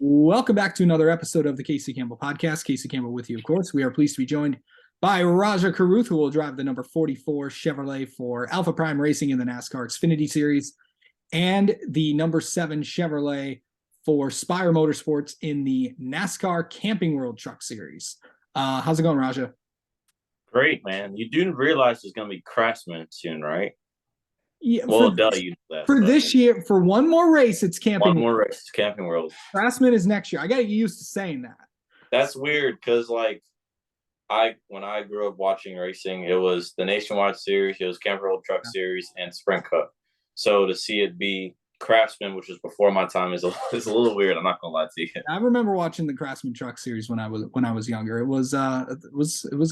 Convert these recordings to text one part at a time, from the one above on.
Welcome back to another episode of the Casey Campbell Podcast. Casey Campbell with you, of course. We are pleased to be joined by Rajah Caruth, who will drive the number 44 Chevrolet for Alpha Prime Racing in the NASCAR Xfinity Series, and the number 7 Chevrolet for Spire Motorsports in the NASCAR Camping World Truck Series. How's it going, Rajah? Great, man. You do realize there's going to be Craftsman soon, right? Yeah, Well, duh, you know that. for But this year, for one more race, it's one Camping. more race, it's Camping World. Craftsman is next year. I got to get used to saying that. That's weird because, when I grew up watching racing, it was the Nationwide Series, it was Camping World Truck Series, and Sprint Cup. So to see it be Craftsman, which was before my time, is a little weird. I'm not gonna lie to you. I remember watching the Craftsman Truck Series when I was younger. It was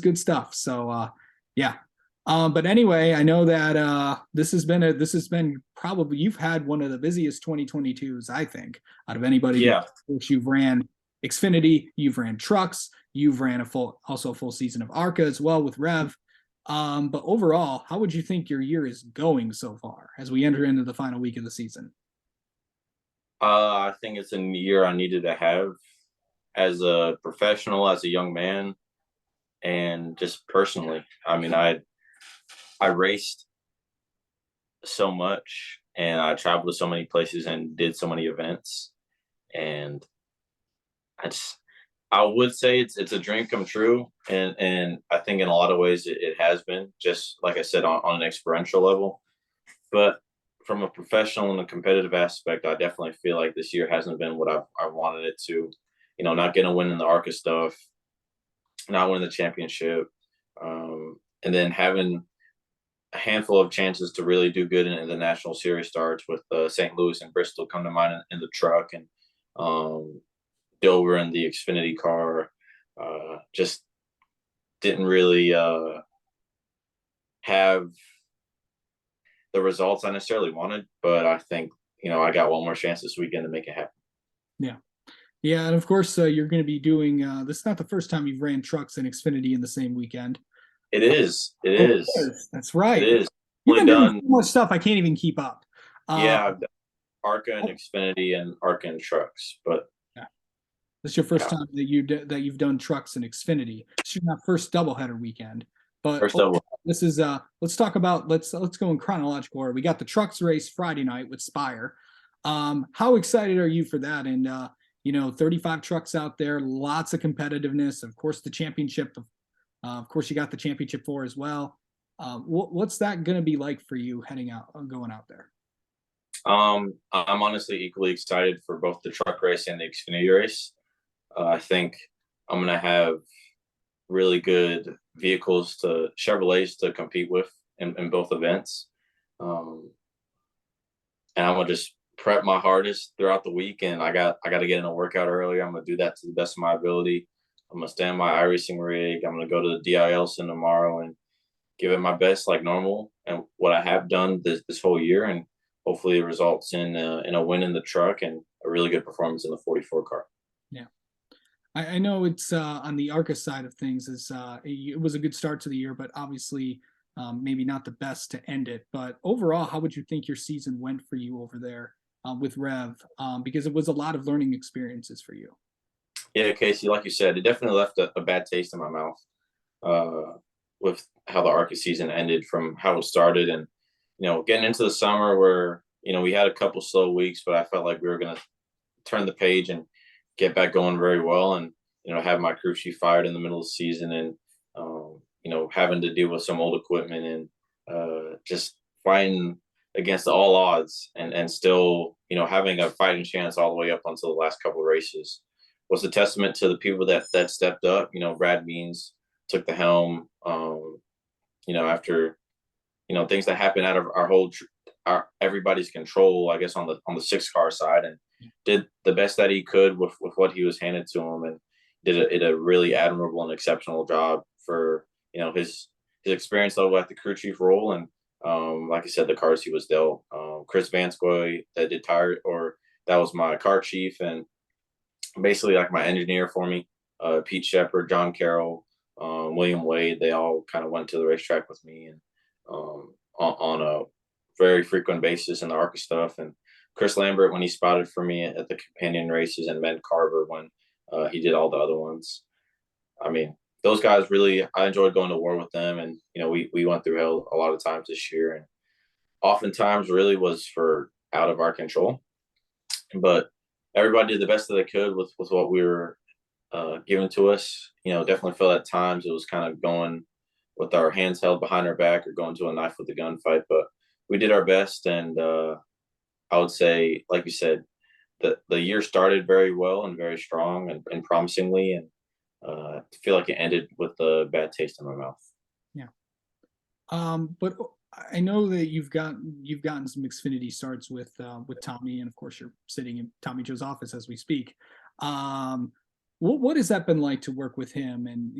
good stuff. So yeah. But anyway, I know that this has been probably, you've had one of the busiest 2022s, I think, out of anybody. Yeah. You've ran Xfinity, you've ran trucks, you've ran a full season of ARCA as well with Rev. But overall, how would you think your year is going so far as we enter into the final week of the season? I think it's a year I needed to have as a professional, as a young man, and just personally. I mean, I raced so much and I traveled to so many places and did so many events. And I would say it's a dream come true. And I think in a lot of ways it has been, just like I said, on an experiential level. But from a professional and a competitive aspect, I definitely feel like this year hasn't been what I wanted it to. You know, not getting a win in the ARCA stuff, not winning the championship, and then having a handful of chances to really do good in the national series starts with St. Louis and Bristol come to mind in the truck, and Dover in the Xfinity car. Just didn't really have the results I necessarily wanted, but I think, I got one more chance this weekend to make it happen. Yeah. Yeah, and of course, you're going to be doing this is not the first time you've ran trucks and Xfinity in the same weekend. It is. It is. That's right. It is. You've been doing so much stuff I can't even keep up. Yeah, I've done ARCA and Xfinity and ARCA and trucks, but yeah. This is your first time that you've done trucks and Xfinity. It's your first doubleheader weekend. But first double. This is let's talk about let's go in chronological order. We got the trucks race Friday night with Spire. How excited are you for that? And 35 trucks out there, lots of competitiveness. Of course, the championship. Of course, you got the championship 4 as well. What's that going to be like for you going out there? I'm honestly equally excited for both the truck race and the Xfinity race. I think I'm going to have really good Chevrolets to compete with in both events. And I'm going to just prep my hardest throughout the week, and I got to get in a workout earlier. I'm going to do that to the best of my ability. I'm going to stay on my iRacing rig. I'm going to go to the DIL sim tomorrow and give it my best like normal and what I have done this whole year. And hopefully it results in a win in the truck and a really good performance in the 44 car. Yeah. I know it's on the ARCA side of things it was a good start to the year, but obviously maybe not the best to end it. But overall, how would you think your season went for you over there with Rev? Because it was a lot of learning experiences for you. Yeah, Casey, like you said, it definitely left a bad taste in my mouth with how the ARCA season ended from how it started. And, getting into the summer where, we had a couple slow weeks, but I felt like we were going to turn the page and get back going very well. And, have my crew chief fired in the middle of the season and, having to deal with some old equipment and just fighting against all odds and still, having a fighting chance all the way up until the last couple of races was a testament to the people that stepped up. Brad Means took the helm, after, things that happened out of our everybody's control, I guess, on the 6-car side, and did the best that he could with what he was handed to him, and did a really admirable and exceptional job for, his experience level at the crew chief role. And like I said, the cars he was dealt, Chris Vanskoy that was my car chief and basically like my engineer for me, Pete Shepard, John Carroll, William Wade, they all kind of went to the racetrack with me and on a very frequent basis in the ARCA stuff. And Chris Lambert when he spotted for me at the companion races, and Ben Carver when he did all the other ones. I mean, those guys really, I enjoyed going to war with them, and we went through hell a lot of times this year, and oftentimes really was for out of our control. But everybody did the best that they could with what we were given to us. Definitely felt at times it was kind of going with our hands held behind our back or going to a knife with a gunfight, but we did our best. And I would say, like you said, the year started very well and very strong and promisingly, and I feel like it ended with a bad taste in my mouth. Yeah. But I know that you've gotten some Xfinity starts with Tommy, and of course you're sitting in Tommy Joe's office as we speak. What has that been like to work with him? And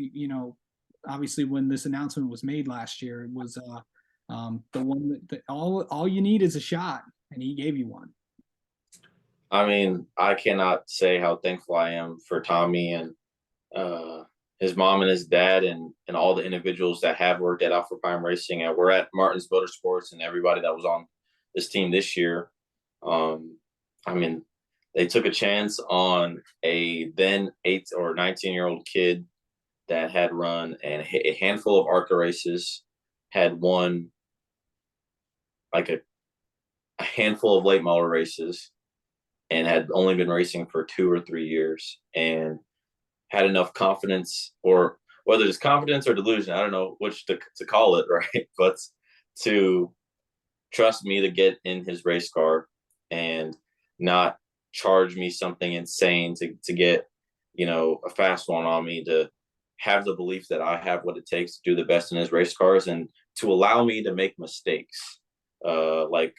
obviously when this announcement was made last year, it was the one that all you need is a shot, and he gave you one. I mean, I cannot say how thankful I am for Tommy and his mom and his dad and all the individuals that have worked at Alpha Prime Racing, and we're at Martin's Motorsports, and everybody that was on this team this year. I mean, they took a chance on a then 8 or 19-year-old kid that had run a handful of ARCA races, had won like a handful of late model races, and had only been racing for 2 or 3 years, and had enough confidence, or whether it's confidence or delusion, I don't know which to call it, right? But to trust me to get in his race car and not charge me something insane to get, a fast one on me, to have the belief that I have what it takes to do the best in his race cars, and to allow me to make mistakes, like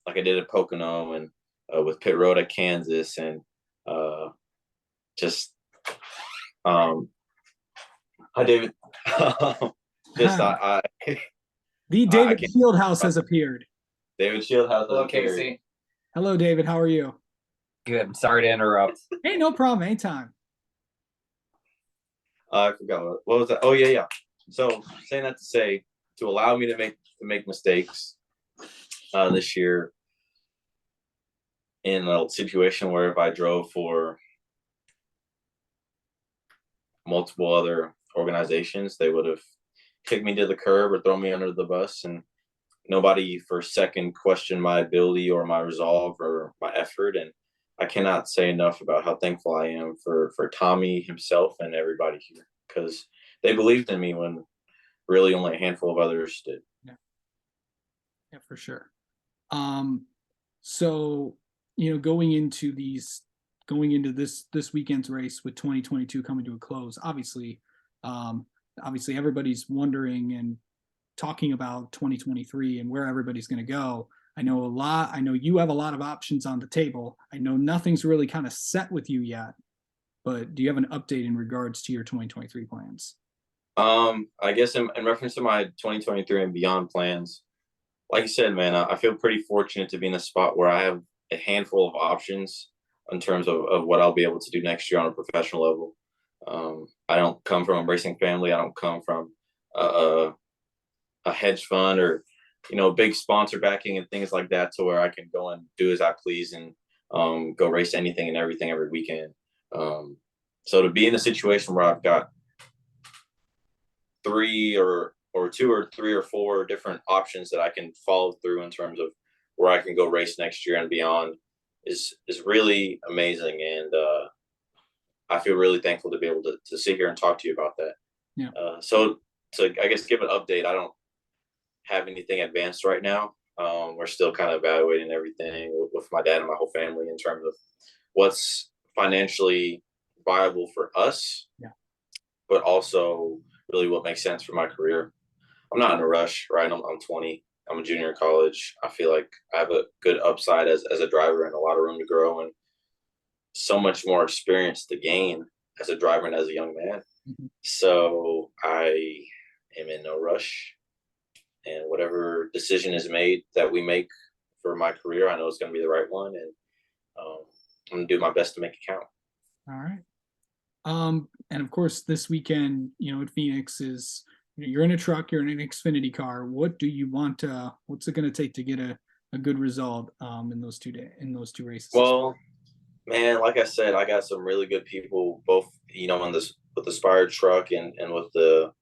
I did at Pocono and with Pit Road at Kansas, and just hi David. Just the David Fieldhouse has appeared. David Fieldhouse. Hello, Casey. Hello, David. How are you? Good. Sorry to interrupt. Hey, no problem. Anytime. I forgot what was that. Oh yeah. So saying that to say, to allow me to make mistakes this year in a situation where if I drove for multiple other organizations, they would have kicked me to the curb or thrown me under the bus, and nobody for a second questioned my ability or my resolve or my effort. And I cannot say enough about how thankful I am for Tommy himself and everybody here, because they believed in me when really only a handful of others did. Yeah, for sure. So going into this weekend's race with 2022 coming to a close, obviously everybody's wondering and talking about 2023 and where everybody's going to go. I know you have a lot of options on the table. I know nothing's really kind of set with you yet, but do you have an update in regards to your 2023 plans? I guess in reference to my 2023 and beyond plans, like you said, man, I feel pretty fortunate to be in a spot where I have a handful of options in terms of what I'll be able to do next year on a professional level. I don't come from a racing family. I don't come from a hedge fund or big sponsor backing and things like that, to where I can go and do as I please and go race anything and everything every weekend. So to be in a situation where I've got 3 or 2 or 3 or 4 different options that I can follow through in terms of where I can go race next year and beyond is really amazing. And I feel really thankful to be able to sit here and talk to you about that. Yeah. So I guess give an update. I don't have anything advanced right now. We're still kind of evaluating everything with my dad and my whole family in terms of what's financially viable for us, but also really what makes sense for my career. I'm not in a rush, right? I'm 20. I'm a junior in college. I feel like I have a good upside as a driver and a lot of room to grow, and so much more experience to gain as a driver and as a young man. Mm-hmm. So I am in no rush, and whatever decision is made that we make for my career, I know it's going to be the right one, and I'm going to do my best to make it count. All right. And of course, this weekend, at Phoenix you're in a truck, you're in an Xfinity car. What do you want? What's it going to take to get a a good result in those two races? Well, man, like I said, I got some really good people, both in this with the Spire truck and with the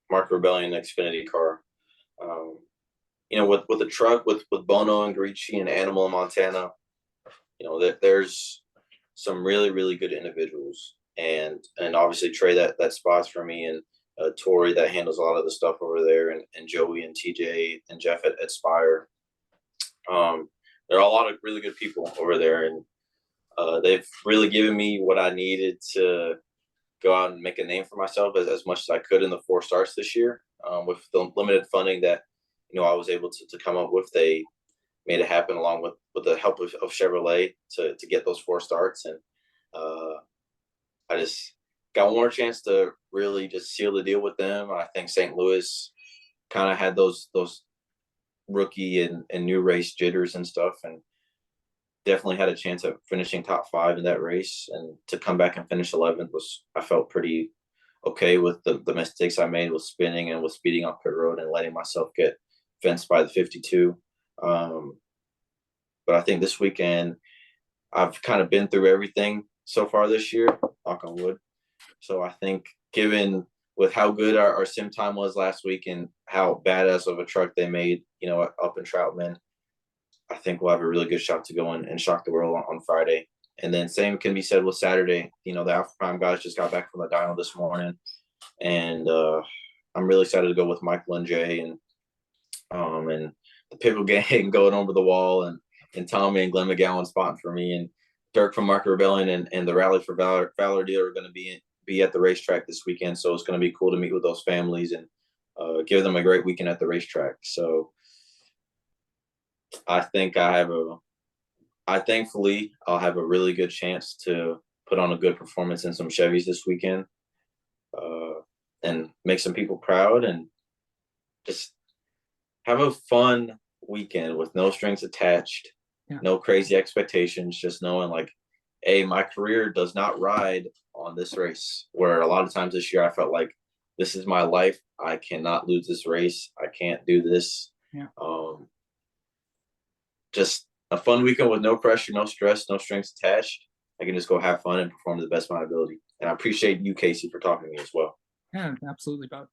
Mark Rebellion Xfinity car. Um, with the truck with Bono and Gricci and Animal in Montana, that there's some really, really good individuals, and obviously Trey that spots for me, and Tori that handles a lot of the stuff over there, and Joey and TJ and Jeff at Spire. There are a lot of really good people over there, and they've really given me what I needed to go out and make a name for myself as much as I could in the 4 starts this year. With the limited funding that I was able to come up with, they made it happen along with the help of Chevrolet to get those 4 starts, and I just got one more chance to really just seal the deal with them. I think St. Louis kind of had those rookie and new race jitters and stuff, and definitely had a chance at finishing top 5 in that race, and to come back and finish 11th I felt pretty okay with the mistakes I made with spinning and with speeding off pit road and letting myself get fenced by the 52. But I think this weekend I've kind of been through everything so far this year, knock on wood. So I think given with how good our sim time was last week and how badass of a truck they made, up in Troutman, I think we'll have a really good shot to go and shock the world on Friday. And then same can be said with Saturday. The Alpha Prime guys just got back from the dyno this morning, and I'm really excited to go with Michael and Jay and the Pickle Gang going over the wall, and Tommy and Glenn McGowan spotting for me, and Dirk from Market Rebellion and the Rally for Valor dealer are going to be at the racetrack this weekend. So it's going to be cool to meet with those families and give them a great weekend at the racetrack. So I think thankfully I'll have a really good chance to put on a good performance in some Chevys this weekend, and make some people proud, and just have a fun weekend with no strings attached, no crazy expectations, just knowing like, hey, my career does not ride on this race, where a lot of times this year I felt like this is my life. I cannot lose this race. I can't do this. Yeah. Just a fun weekend with no pressure, no stress, no strings attached. I can just go have fun and perform to the best of my ability. And I appreciate you, Casey, for talking to me as well. Yeah, absolutely, Bob.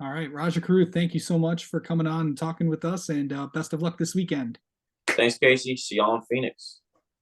All right, Rajah Caruth, thank you so much for coming on and talking with us, and best of luck this weekend. Thanks, Casey. See y'all in Phoenix.